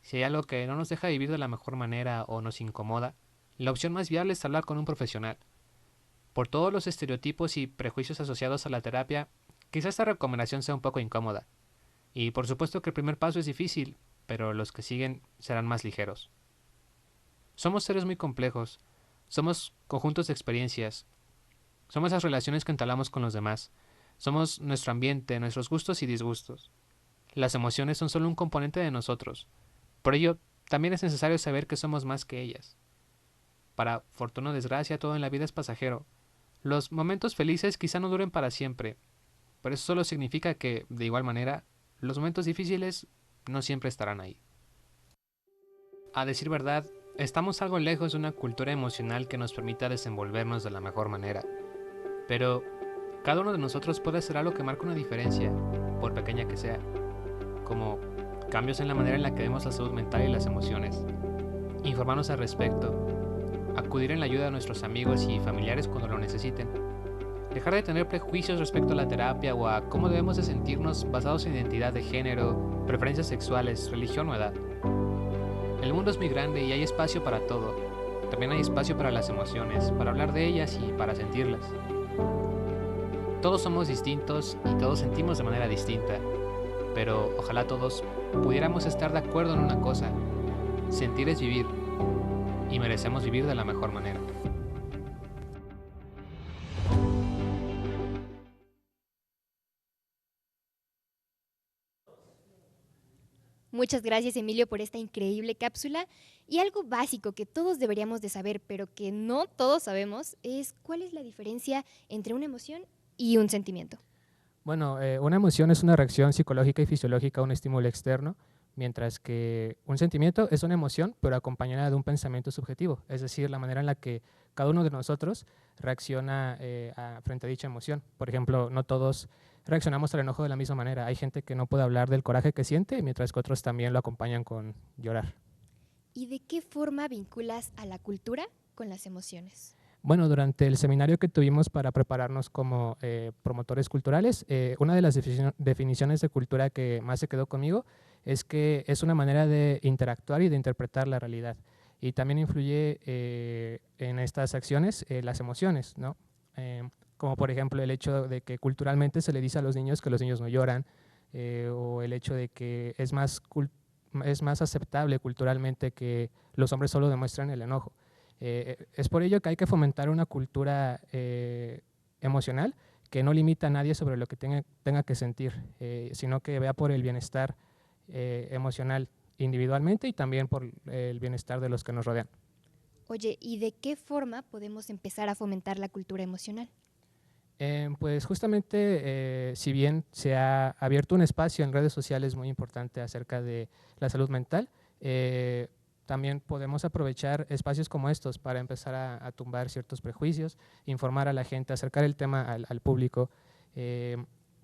Si hay algo que no nos deja vivir de la mejor manera o nos incomoda, la opción más viable es hablar con un profesional. Por todos los estereotipos y prejuicios asociados a la terapia, quizá esta recomendación sea un poco incómoda. Y por supuesto que el primer paso es difícil, pero los que siguen serán más ligeros. Somos seres muy complejos, somos conjuntos de experiencias, somos las relaciones que entablamos con los demás, somos nuestro ambiente, nuestros gustos y disgustos. Las emociones son solo un componente de nosotros, por ello también es necesario saber que somos más que ellas. Para fortuna o desgracia, todo en la vida es pasajero. Los momentos felices quizá no duren para siempre, pero eso solo significa que, de igual manera, los momentos difíciles no siempre estarán ahí. A decir verdad, estamos algo lejos de una cultura emocional que nos permita desenvolvernos de la mejor manera. Pero cada uno de nosotros puede hacer algo que marque una diferencia, por pequeña que sea, como cambios en la manera en la que vemos la salud mental y las emociones, informarnos al respecto, acudir en la ayuda de nuestros amigos y familiares cuando lo necesiten, dejar de tener prejuicios respecto a la terapia o a cómo debemos de sentirnos basados en identidad de género, preferencias sexuales, religión o edad. El mundo es muy grande y hay espacio para todo. También hay espacio para las emociones, para hablar de ellas y para sentirlas. Todos somos distintos y todos sentimos de manera distinta, pero ojalá todos pudiéramos estar de acuerdo en una cosa: sentir es vivir, y merecemos vivir de la mejor manera. Muchas gracias, Emilio, por esta increíble cápsula. Y algo básico que todos deberíamos de saber, pero que no todos sabemos, es cuál es la diferencia entre una emoción y un sentimiento. Bueno, una emoción es una reacción psicológica y fisiológica a un estímulo externo, mientras que un sentimiento es una emoción, pero acompañada de un pensamiento subjetivo, es decir, la manera en la que cada uno de nosotros reacciona frente a dicha emoción. Por ejemplo, no todos reaccionamos al enojo de la misma manera. Hay gente que no puede hablar del coraje que siente, mientras que otros también lo acompañan con llorar. ¿Y de qué forma vinculas a la cultura con las emociones? Bueno, durante el seminario que tuvimos para prepararnos como promotores culturales, una de las definiciones de cultura que más se quedó conmigo es que es una manera de interactuar y de interpretar la realidad. Y también influye en estas acciones las emociones, ¿no? Como por ejemplo el hecho de que culturalmente se le dice a los niños que los niños no lloran, o el hecho de que es más aceptable culturalmente que los hombres solo demuestran el enojo. Es por ello que hay que fomentar una cultura emocional que no limita a nadie sobre lo que tenga que sentir, sino que vea por el bienestar emocional individualmente y también por el bienestar de los que nos rodean. Oye, ¿y de qué forma podemos empezar a fomentar la cultura emocional? Pues justamente, si bien se ha abierto un espacio en redes sociales muy importante acerca de la salud mental, también podemos aprovechar espacios como estos para empezar a tumbar ciertos prejuicios, informar a la gente, acercar el tema al público.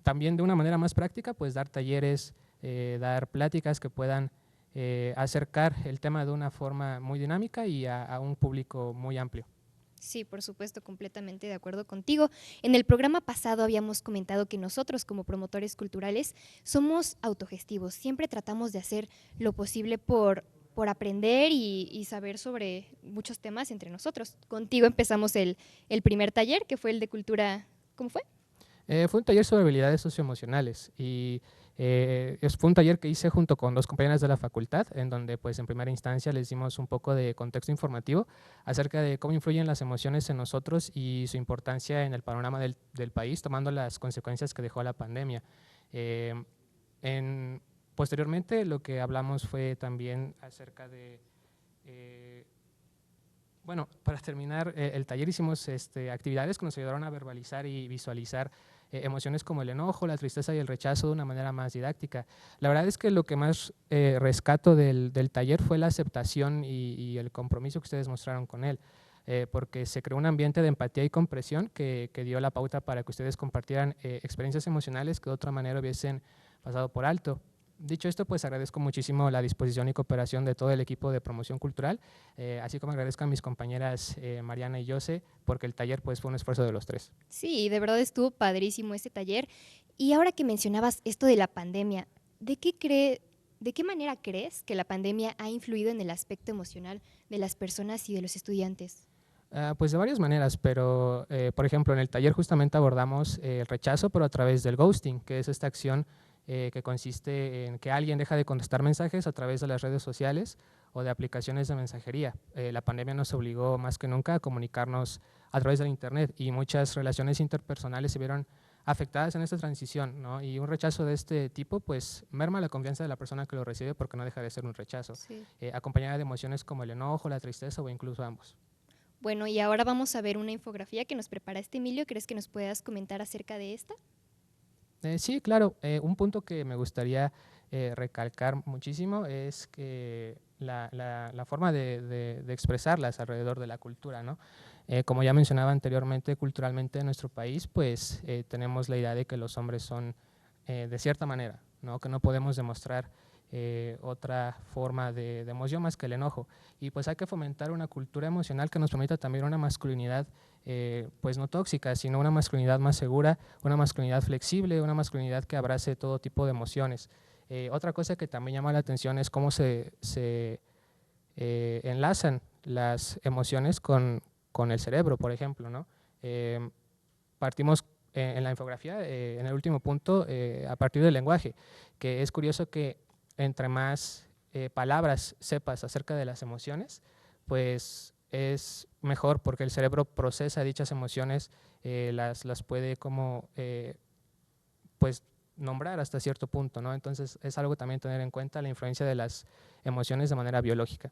También de una manera más práctica, pues dar talleres, dar pláticas que puedan acercar el tema de una forma muy dinámica y a un público muy amplio. Sí, por supuesto, completamente de acuerdo contigo. En el programa pasado habíamos comentado que nosotros como promotores culturales somos autogestivos. Siempre tratamos de hacer lo posible por aprender y saber sobre muchos temas entre nosotros. Contigo empezamos el primer taller, que fue el de cultura. ¿Cómo fue? Fue un taller sobre habilidades socioemocionales y fue un taller que hice junto con 2 compañeras de la facultad, en donde pues en primera instancia les dimos un poco de contexto informativo acerca de cómo influyen las emociones en nosotros y su importancia en el panorama del país, tomando las consecuencias que dejó la pandemia. Posteriormente lo que hablamos fue también acerca de… bueno, para terminar el taller hicimos actividades que nos ayudaron a verbalizar y visualizar emociones como el enojo, la tristeza y el rechazo de una manera más didáctica. La verdad es que lo que más rescato del taller fue la aceptación y el compromiso que ustedes mostraron con él, porque se creó un ambiente de empatía y comprensión que dio la pauta para que ustedes compartieran experiencias emocionales que de otra manera hubiesen pasado por alto. Dicho esto, pues agradezco muchísimo la disposición y cooperación de todo el equipo de promoción cultural, así como agradezco a mis compañeras Mariana y Jose, porque el taller pues fue un esfuerzo de los 3. Sí, de verdad estuvo padrísimo este taller. Y ahora que mencionabas esto de la pandemia, ¿de qué manera crees que la pandemia ha influido en el aspecto emocional de las personas y de los estudiantes? Pues de varias maneras, pero por ejemplo en el taller justamente abordamos el rechazo, pero a través del ghosting, que es esta acción que consiste en que alguien deja de contestar mensajes a través de las redes sociales o de aplicaciones de mensajería. La pandemia nos obligó más que nunca a comunicarnos a través del Internet y muchas relaciones interpersonales se vieron afectadas en esta transición, ¿no? Y un rechazo de este tipo pues merma la confianza de la persona que lo recibe porque no deja de ser un rechazo, Sí. acompañada de emociones como el enojo, la tristeza o incluso ambos. Bueno, y ahora vamos a ver una infografía que nos prepara Emilio. ¿Crees que nos puedas comentar acerca de esta? Sí, claro. Un punto que me gustaría recalcar muchísimo es que la forma de expresarlas alrededor de la cultura, ¿no? Como ya mencionaba anteriormente, culturalmente en nuestro país, pues tenemos la idea de que los hombres son de cierta manera, ¿no? Que no podemos demostrar otra forma de emoción más que el enojo. Y pues hay que fomentar una cultura emocional que nos permita también una masculinidad pues no tóxica, sino una masculinidad más segura, una masculinidad flexible, una masculinidad que abrace todo tipo de emociones. Otra cosa que también llama la atención es cómo se enlazan las emociones con el cerebro, por ejemplo, ¿no? Partimos en la infografía, en el último punto, a partir del lenguaje, que es curioso que entre más palabras sepas acerca de las emociones, pues es mejor porque el cerebro procesa dichas emociones, las puede como pues nombrar hasta cierto punto, ¿no? Entonces es algo también tener en cuenta la influencia de las emociones de manera biológica.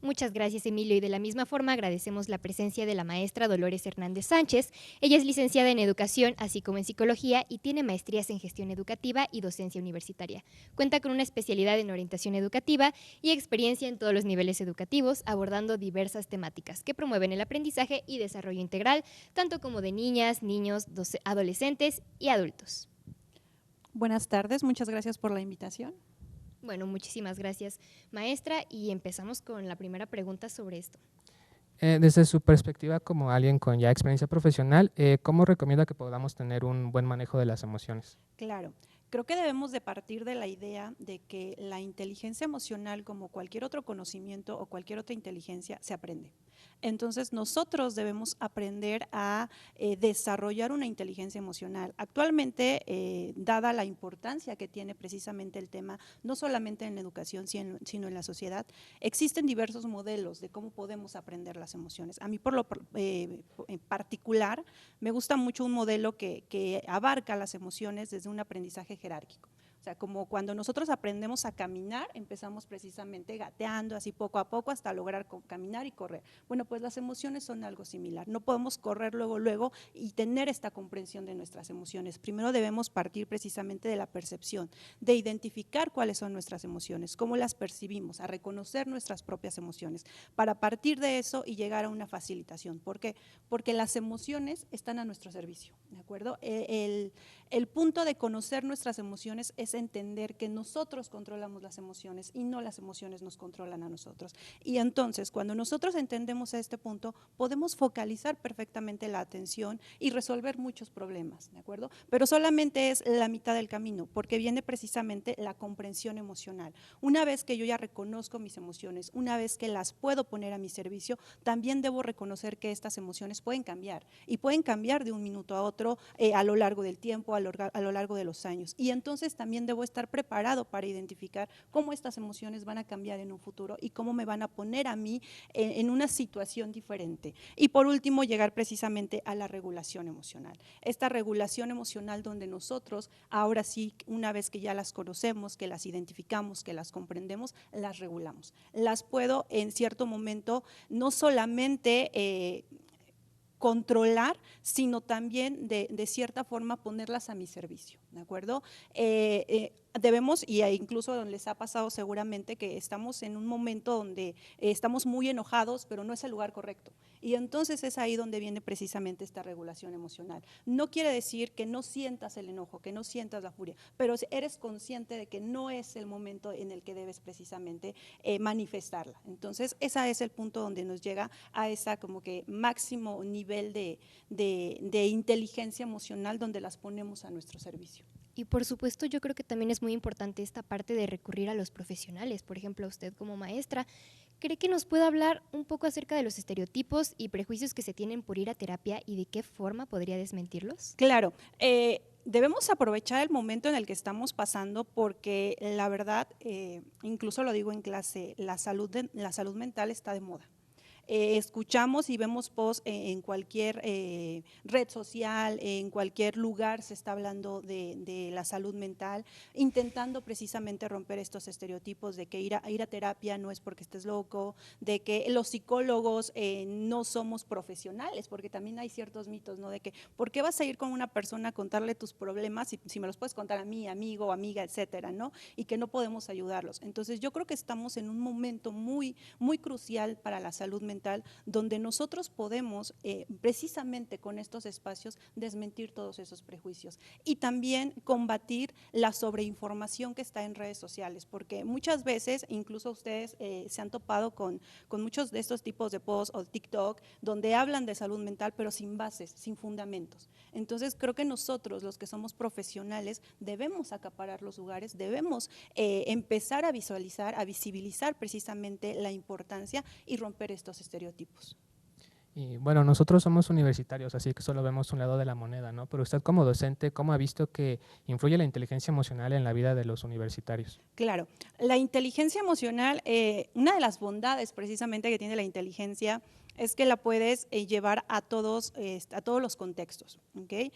Muchas gracias, Emilio, y de la misma forma agradecemos la presencia de la maestra Dolores Hernández Sánchez. Ella es licenciada en Educación, así como en Psicología, y tiene maestrías en Gestión Educativa y Docencia Universitaria. Cuenta con una especialidad en Orientación Educativa y experiencia en todos los niveles educativos, abordando diversas temáticas que promueven el aprendizaje y desarrollo integral, tanto como de niñas, niños, adolescentes y adultos. Buenas tardes, muchas gracias por la invitación. Bueno, muchísimas gracias, maestra, y empezamos con la primera pregunta sobre esto. Desde su perspectiva como alguien con ya experiencia profesional, ¿cómo recomienda que podamos tener un buen manejo de las emociones? Claro, creo que debemos de partir de la idea de que la inteligencia emocional, como cualquier otro conocimiento o cualquier otra inteligencia, se aprende. Entonces, nosotros debemos aprender a desarrollar una inteligencia emocional. Actualmente, dada la importancia que tiene precisamente el tema, no solamente en la educación, sino en la sociedad, existen diversos modelos de cómo podemos aprender las emociones. A mí, por lo en particular, me gusta mucho un modelo que abarca las emociones desde un aprendizaje jerárquico. O sea, como cuando nosotros aprendemos a caminar, empezamos precisamente gateando así poco a poco hasta lograr caminar y correr. Bueno, pues las emociones son algo similar. No podemos correr luego y tener esta comprensión de nuestras emociones. Primero debemos partir precisamente de la percepción, de identificar cuáles son nuestras emociones, cómo las percibimos, a reconocer nuestras propias emociones, para partir de eso y llegar a una facilitación. ¿Por qué? Porque las emociones están a nuestro servicio, ¿de acuerdo? El punto de conocer nuestras emociones es entender que nosotros controlamos las emociones y no las emociones nos controlan a nosotros. Y entonces, cuando nosotros entendemos este punto, podemos focalizar perfectamente la atención y resolver muchos problemas, ¿de acuerdo? Pero solamente es la mitad del camino, porque viene precisamente la comprensión emocional. Una vez que yo ya reconozco mis emociones, una vez que las puedo poner a mi servicio, también debo reconocer que estas emociones pueden cambiar y pueden cambiar de un minuto a otro a lo largo del tiempo, a lo largo de los años. Y entonces también debo estar preparado para identificar cómo estas emociones van a cambiar en un futuro y cómo me van a poner a mí en una situación diferente. Y por último, llegar precisamente a la regulación emocional. Esta regulación emocional donde nosotros, ahora sí, una vez que ya las conocemos, que las identificamos, que las comprendemos, las regulamos. Las puedo en cierto momento no solamente controlar, sino también de cierta forma ponerlas a mi servicio, ¿de acuerdo? Debemos, y incluso les ha pasado seguramente que estamos en un momento donde estamos muy enojados, pero no es el lugar correcto. Y entonces es ahí donde viene precisamente esta regulación emocional. No quiere decir que no sientas el enojo, que no sientas la furia, pero eres consciente de que no es el momento en el que debes precisamente manifestarla. Entonces, ese es el punto donde nos llega a esa como que máximo nivel de inteligencia emocional donde las ponemos a nuestro servicio. Y por supuesto, yo creo que también es muy importante esta parte de recurrir a los profesionales. Por ejemplo, usted como maestra, ¿cree que nos puede hablar un poco acerca de los estereotipos y prejuicios que se tienen por ir a terapia y de qué forma podría desmentirlos? Claro, debemos aprovechar el momento en el que estamos pasando porque la verdad, incluso lo digo en clase, la salud mental está de moda. Escuchamos y vemos posts en cualquier red social, en cualquier lugar se está hablando de la salud mental, intentando precisamente romper estos estereotipos de que ir a terapia no es porque estés loco, de que los psicólogos no somos profesionales, porque también hay ciertos mitos, ¿no? De que, ¿por qué vas a ir con una persona a contarle tus problemas si me los puedes contar a mí, amigo, amiga, etcétera, ¿no? Y que no podemos ayudarlos. Entonces, yo creo que estamos en un momento muy, muy crucial para la salud mental, donde nosotros podemos precisamente con estos espacios desmentir todos esos prejuicios y también combatir la sobreinformación que está en redes sociales, porque muchas veces, incluso ustedes se han topado con muchos de estos tipos de posts o TikTok, donde hablan de salud mental, pero sin bases, sin fundamentos. Entonces, creo que nosotros, los que somos profesionales, debemos acaparar los lugares, debemos empezar a visualizar, a visibilizar precisamente la importancia y romper estos estereotipos. Y bueno, nosotros somos universitarios, así que solo vemos un lado de la moneda, ¿no? Pero usted como docente, ¿cómo ha visto que influye la inteligencia emocional en la vida de los universitarios? Claro, la inteligencia emocional, una de las bondades precisamente que tiene la inteligencia es que la puedes llevar a todos los contextos, ¿okay?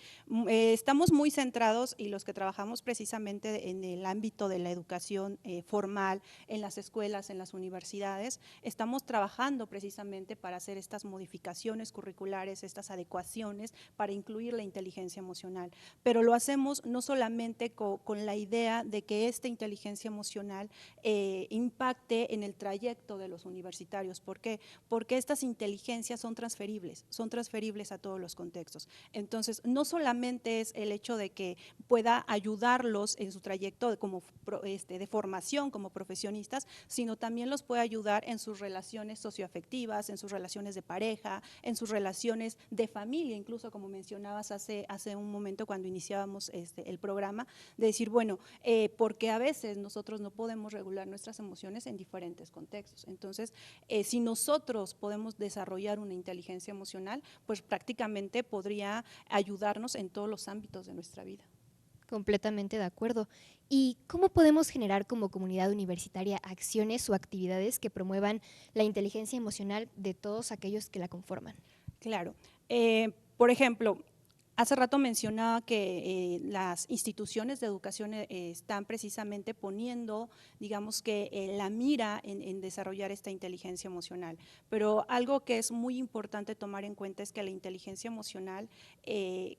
Estamos muy centrados y los que trabajamos precisamente en el ámbito de la educación formal, en las escuelas, en las universidades, estamos trabajando precisamente para hacer estas modificaciones curriculares, estas adecuaciones para incluir la inteligencia emocional, pero lo hacemos no solamente con la idea de que esta inteligencia emocional impacte en el trayecto de los universitarios. ¿Por qué? Porque estas inteligencias son transferibles a todos los contextos. Entonces, no solamente es el hecho de que pueda ayudarlos en su trayecto de formación como profesionistas, sino también los puede ayudar en sus relaciones socioafectivas, en sus relaciones de pareja, en sus relaciones de familia, incluso como mencionabas hace un momento cuando iniciábamos el programa, de decir, bueno, porque a veces nosotros no podemos regular nuestras emociones en diferentes contextos. Entonces, si nosotros podemos desarrollar una inteligencia emocional, pues prácticamente podría ayudarnos en todos los ámbitos de nuestra vida. Completamente de acuerdo. ¿Y cómo podemos generar como comunidad universitaria acciones o actividades que promuevan la inteligencia emocional de todos aquellos que la conforman? Claro. Por ejemplo, hace rato mencionaba que las instituciones de educación están precisamente poniendo, digamos que la mira en desarrollar esta inteligencia emocional, pero algo que es muy importante tomar en cuenta es que la inteligencia emocional,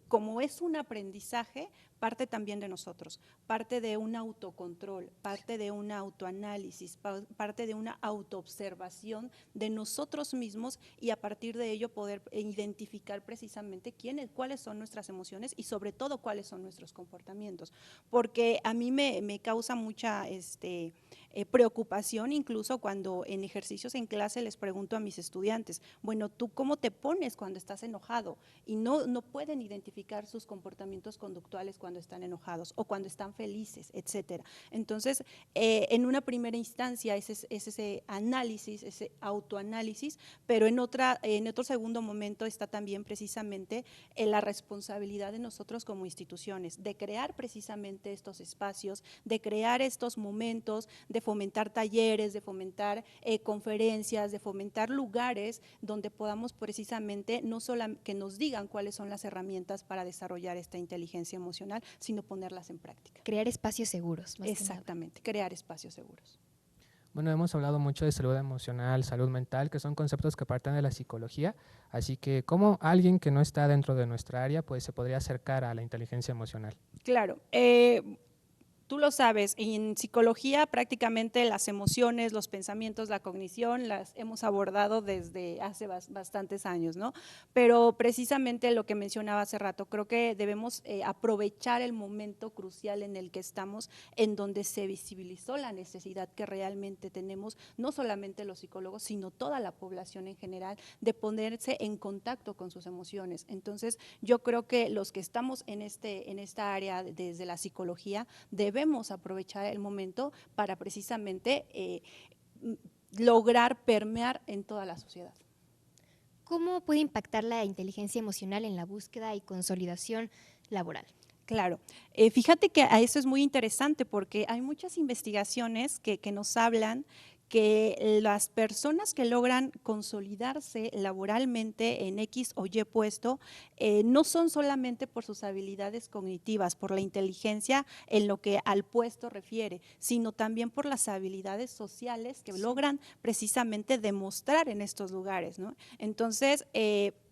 como es un aprendizaje, parte también de nosotros, parte de un autocontrol, parte de un autoanálisis, parte de una autoobservación de nosotros mismos y a partir de ello poder identificar precisamente cuáles son nuestras emociones y sobre todo cuáles son nuestros comportamientos, porque a mí me causa mucha preocupación incluso cuando en ejercicios en clase les pregunto a mis estudiantes, bueno, ¿tú cómo te pones cuando estás enojado? Y no pueden identificar sus comportamientos conductuales cuando están enojados o cuando están felices, etcétera. Entonces, en una primera instancia es ese análisis, ese autoanálisis, pero en otro segundo momento está también precisamente la responsabilidad de nosotros como instituciones, de crear precisamente estos espacios, de crear estos momentos, de fomentar talleres, de fomentar conferencias, de fomentar lugares donde podamos precisamente no solo que nos digan cuáles son las herramientas para desarrollar esta inteligencia emocional, sino ponerlas en práctica. Crear espacios seguros. Exactamente, crear espacios seguros. Bueno, hemos hablado mucho de salud emocional, salud mental, que son conceptos que parten de la psicología, así que ¿cómo alguien que no está dentro de nuestra área pues se podría acercar a la inteligencia emocional? Claro, tú lo sabes, en psicología prácticamente las emociones, los pensamientos, la cognición las hemos abordado desde hace bastantes años, ¿no? Pero precisamente lo que mencionaba hace rato, creo que debemos aprovechar el momento crucial en el que estamos, en donde se visibilizó la necesidad que realmente tenemos, no solamente los psicólogos, sino toda la población en general, de ponerse en contacto con sus emociones. Entonces, yo creo que los que estamos en esta área desde la psicología, debemos aprovechar el momento para precisamente lograr permear en toda la sociedad. ¿Cómo puede impactar la inteligencia emocional en la búsqueda y consolidación laboral? Claro, fíjate que a eso es muy interesante porque hay muchas investigaciones que nos hablan que las personas que logran consolidarse laboralmente en X o Y puesto no son solamente por sus habilidades cognitivas, por la inteligencia en lo que al puesto refiere, sino también por las habilidades sociales que logran precisamente demostrar en estos lugares, ¿no? Entonces,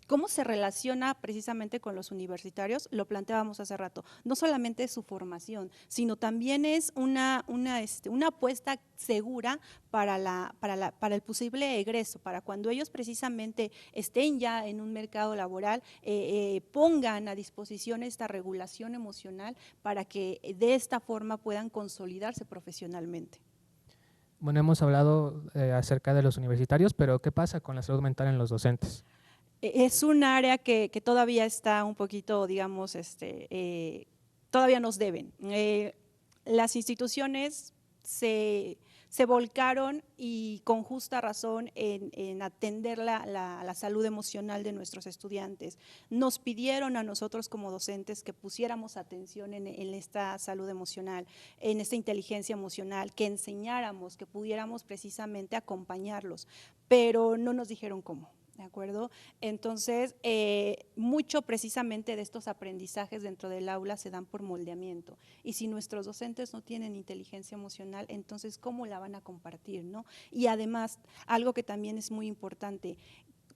¿cómo se relaciona precisamente con los universitarios? Lo planteábamos hace rato. No solamente es su formación, sino también es una apuesta segura para el posible egreso, para cuando ellos precisamente estén ya en un mercado laboral, pongan a disposición esta regulación emocional para que de esta forma puedan consolidarse profesionalmente. Bueno, hemos hablado acerca de los universitarios, pero ¿qué pasa con la salud mental en los docentes? Es un área que todavía está un poquito, digamos, todavía nos deben. Las instituciones se volcaron y con justa razón en atender la salud emocional de nuestros estudiantes. Nos pidieron a nosotros como docentes que pusiéramos atención en esta salud emocional, en esta inteligencia emocional, que enseñáramos, que pudiéramos precisamente acompañarlos, pero no nos dijeron cómo. ¿De acuerdo? Entonces, mucho precisamente de estos aprendizajes dentro del aula se dan por moldeamiento. Y si nuestros docentes no tienen inteligencia emocional, entonces, ¿cómo la van a compartir, no? Y además, algo que también es muy importante,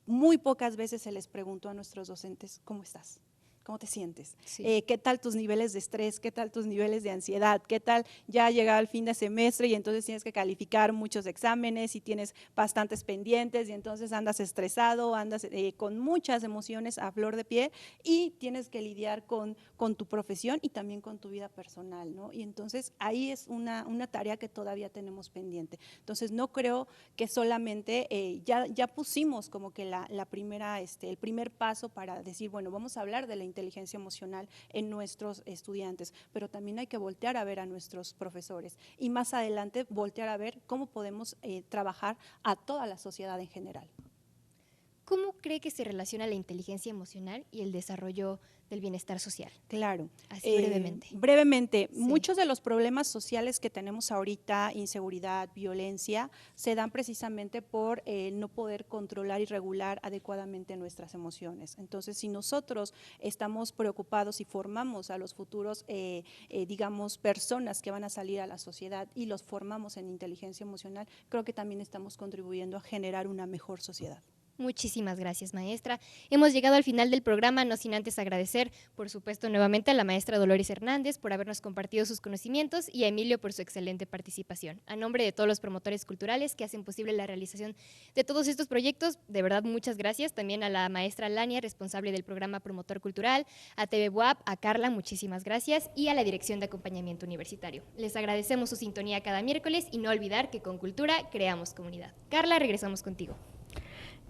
muy pocas veces se les preguntó a nuestros docentes, ¿cómo estás? ¿Cómo te sientes? Sí. ¿Qué tal tus niveles de estrés? ¿Qué tal tus niveles de ansiedad? ¿Qué tal ya llega el fin de semestre y entonces tienes que calificar muchos exámenes y tienes bastantes pendientes y entonces andas estresado, andas con muchas emociones a flor de pie y tienes que lidiar con tu profesión y también con tu vida personal, ¿no? Y entonces ahí es una tarea que todavía tenemos pendiente. Entonces no creo que solamente ya pusimos como que el primer paso para decir, bueno, vamos a hablar de la inteligencia emocional en nuestros estudiantes, pero también hay que voltear a ver a nuestros profesores y más adelante voltear a ver cómo podemos trabajar a toda la sociedad en general. ¿Cómo cree que se relaciona la inteligencia emocional y el desarrollo del bienestar social? Claro. Así brevemente. Brevemente, Sí. muchos de los problemas sociales que tenemos ahorita, inseguridad, violencia, se dan precisamente por no poder controlar y regular adecuadamente nuestras emociones. Entonces, si nosotros estamos preocupados y formamos a los futuros, digamos, personas que van a salir a la sociedad y los formamos en inteligencia emocional, creo que también estamos contribuyendo a generar una mejor sociedad. Muchísimas gracias, maestra. Hemos llegado al final del programa, no sin antes agradecer, por supuesto, nuevamente a la maestra Dolores Hernández por habernos compartido sus conocimientos y a Emilio por su excelente participación. A nombre de todos los promotores culturales que hacen posible la realización de todos estos proyectos, de verdad, muchas gracias. También a la maestra Lania, responsable del programa Promotor Cultural, a TV WAP, a Carla, muchísimas gracias, y a la Dirección de Acompañamiento Universitario. Les agradecemos su sintonía cada miércoles y no olvidar que con cultura creamos comunidad. Carla, regresamos contigo.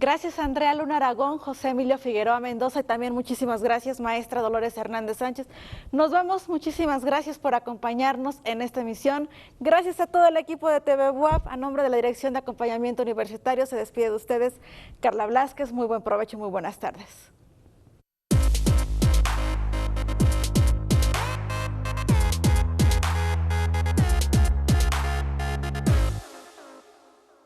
Gracias, Andrea Luna Aragón, José Emilio Figueroa Mendoza y también muchísimas gracias, maestra Dolores Hernández Sánchez. Nos vamos, muchísimas gracias por acompañarnos en esta emisión. Gracias a todo el equipo de TV WAP. A nombre de la Dirección de Acompañamiento Universitario se despide de ustedes Carla Blázquez. Muy buen provecho, muy buenas tardes.